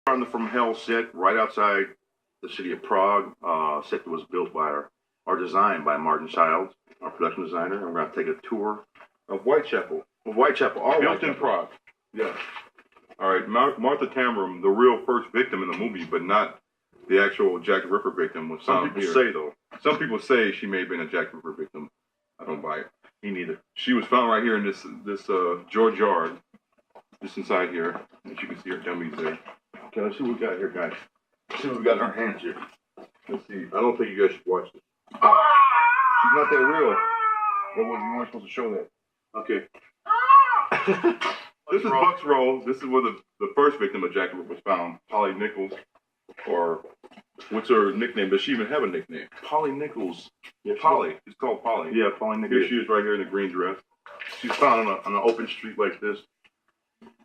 On the From Hell set right outside the city of Prague. Set that was built by our design by Martin Childs, our production designer. And we're going to take a tour of Whitechapel. Of Whitechapel, all built in Prague. Yeah. All right, Martha Tamram, the real first victim in the movie, but not the actual Jack the Ripper victim. Was some people say though. Some people say she may have been a Jack the Ripper victim. I don't buy it. Me neither. She was found right here in this George yard, just inside here. As you can see, her dummies there. Okay, let's see what we got here, guys. Let's see what we got in our hands here. Let's see. I don't think you guys should watch this. She's not that real. You weren't supposed to show that. Okay. This is Buck's Row. This is where the first victim of Jack the Ripper was found. Polly Nichols, or what's her nickname? Does she even have a nickname? Polly Nichols. Yeah, Polly. It's called Polly. Yeah, Polly Nichols. Here she is right here in the green dress. She's found on an open street like this.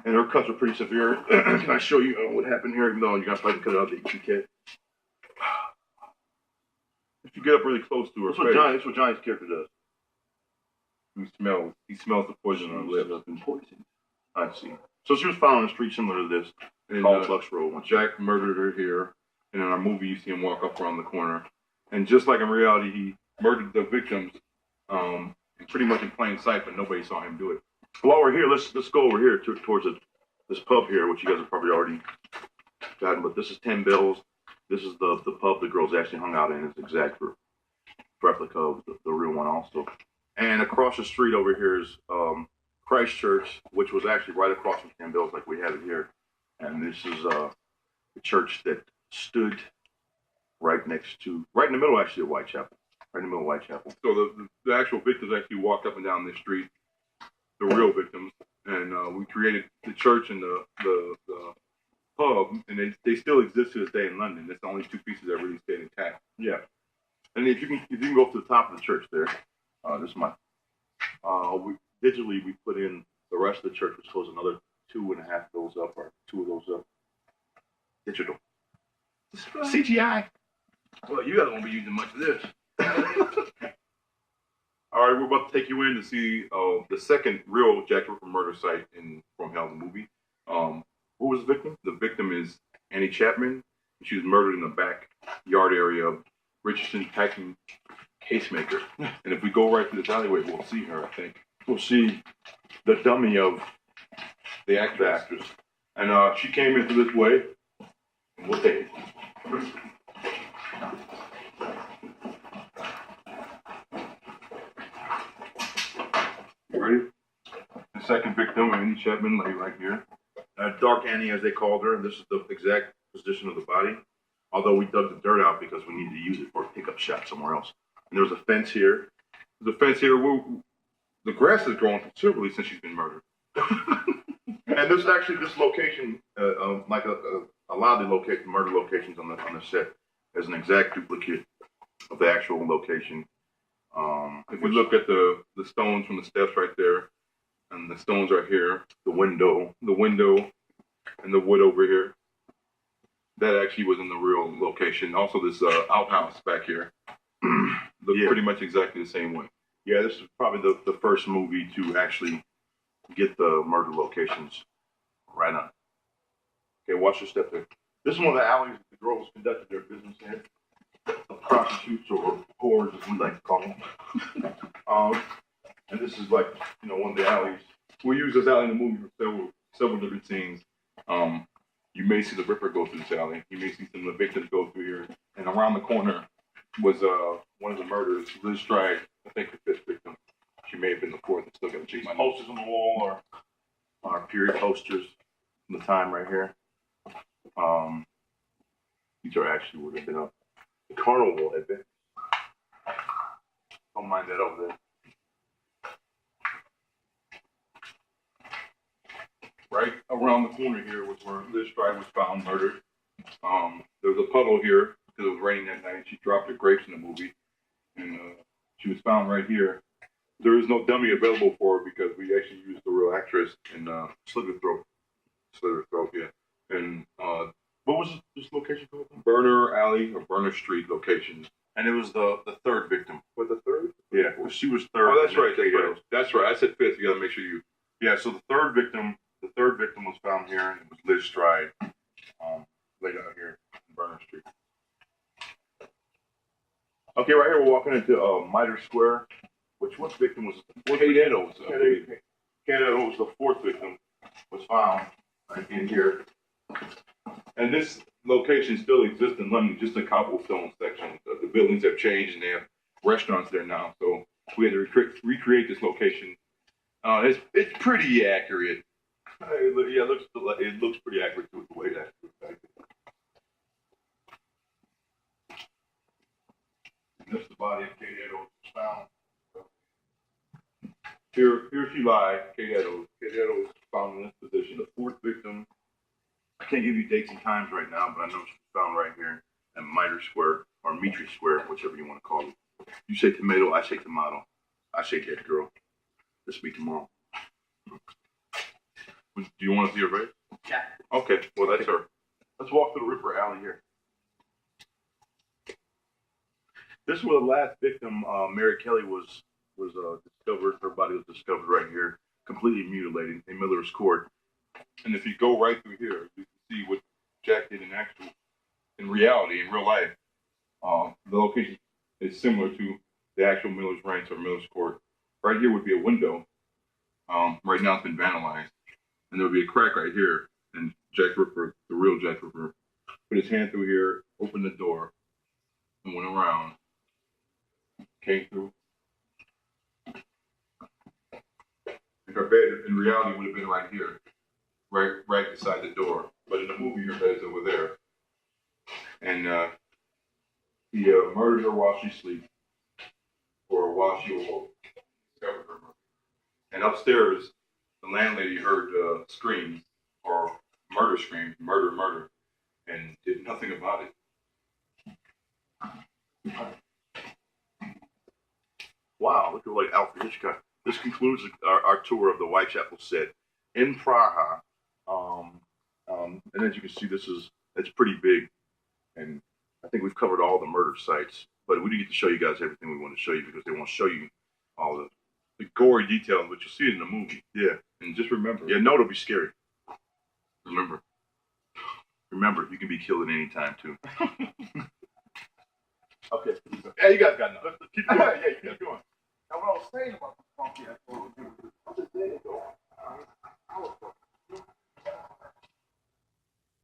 And her cuts are pretty severe. Can I show you what happened here? Even though you're going to probably cut it out that you can't. If you get up really close to her face. That's what Johnny's character does. He smells the poison on her lips. Been poisoned. I see. So she was found on a street similar to this, called Buck's Row. When Jack murdered her here, and in our movie you see him walk up around the corner. And just like in reality, he murdered the victims pretty much in plain sight, but nobody saw him do it. While we're here, let's go over here towards this pub here, which you guys have probably already gotten. But this is 10 Bells. This is the pub the girls actually hung out in. It's exact replica of the real one also. And across the street over here is Christ Church, which was actually right across from 10 Bells like we have it here. And this is the church that stood right in the middle actually of Whitechapel. Right in the middle of Whitechapel. So the actual victims actually walked up and down this street, the real victims, and we created the church and the pub, and they still exist to this day in London. That's the only two pieces that really stayed intact. Yeah. And if you can go up to the top of the church there, this is my. We put in the rest of the church, which goes another 2.5 of those up, or 2 of those up. Digital. CGI. Well, you guys won't be using much of this. All right, we're about to take you in to see the second real Jack the Ripper murder site From Hell, the movie. Who was the victim? The victim is Annie Chapman. She was murdered in the backyard area of Richardson Packing Casemaker. And if we go right through this alleyway, we'll see her, I think. We'll see the dummy of the actress. And she came into this way. And we'll take it. You ready? The second victim, Annie Chapman, lay right here. Dark Annie, as they called her. This is the exact position of the body. Although we dug the dirt out because we needed to use it for a pickup shot somewhere else. And there was a fence here. There's a fence here. The grass has grown considerably since she's been murdered. And there's actually this location, like a lot of the murder locations on the set, as an exact duplicate of the actual location. If we look at the stones from the steps right there, and the stones right here, the window, and the wood over here, that actually was in the real location. Also, this outhouse back here looked pretty much exactly the same way. Yeah, this is probably the first movie to actually get the murder locations right on. Okay, watch your step there. This is one of the alleys that the girls conducted their business in. The prostitutes or whores, as we like to call them. And this is like, one of the alleys. We use this alley in the movie for several different scenes. You may see the Ripper go through this alley. You may see some of the victims go through here. And around the corner was one of the murderers, Liz Stride, I think the fifth victim. She may have been the fourth. Still got to check my posters on the wall are period posters from the time right here. These are actually would have been up. The carnival had been. Don't mind that over there. Right around the corner here was where Liz Stride was found murdered. There was a puddle here because it was raining that night. She dropped her grapes in the movie, and she was found right here. There is no dummy available for her because we actually used the real actress in Slit Her Throat, yeah. And what was this location called? Burner Alley or Burner Street location. And it was the third victim. Was the third? Yeah, well, she was third. Oh, that's right. That's right. I said fifth. You got to make sure you. Yeah. So the third victim was found here, and it was Liz Stride. Okay, right here we're walking into Miter Square, which one victim was the fourth Kate victim? Eddowes. Kate Eddowes was the fourth victim, was found right in here. And this location still exists in London, just a cobblestone section. The buildings have changed and they have restaurants there now. So we had to recreate this location. It's pretty accurate. Yeah, it looks pretty accurate to the way that. That's the body of Kate Eddowes was found. Here she lies, Kate Eddowes. Kate Eddowes was found in this position. The fourth victim. I can't give you dates and times right now, but I know she's found right here at Miter Square or Mitri Square, whichever you want to call it. You say tomato, I say tomato. I say dead girl. This will be tomorrow. Do you want to see her face? Yeah. Okay, well that's her. Let's walk through the Ripper Alley here. This is where the last victim, Mary Kelly, was discovered. Her body was discovered right here, completely mutilated in Miller's Court. And if you go right through here, you can see what Jack did in reality, in real life. The location is similar to the actual Miller's Ranch or Miller's Court. Right here would be a window. Right now it's been vandalized. And there would be a crack right here. And Jack Ripper, the real Jack Ripper, put his hand through here, opened the door, and went around. Came through. And her bed in reality would have been right here. Right beside the door. But in the movie, her bed's over there. And he murdered her while she slept. Or while she awoke. Discovered her murder. And upstairs, the landlady heard screams, or murder screams, murder, and did nothing about it. Wow, look at like Alfred Hitchcock. This concludes our tour of the Whitechapel set in Praha. And as you can see, it's pretty big, and I think we've covered all the murder sites. But we didn't get to show you guys everything we want to show you because they won't show you all the gory details, but you'll see it in the movie. Yeah, And just remember. yeah, no, it'll be scary. Remember, you can be killed at any time too. Okay. Yeah, you guys got enough. Let's keep going. Yeah, you keep going. Now, what I was saying about the funky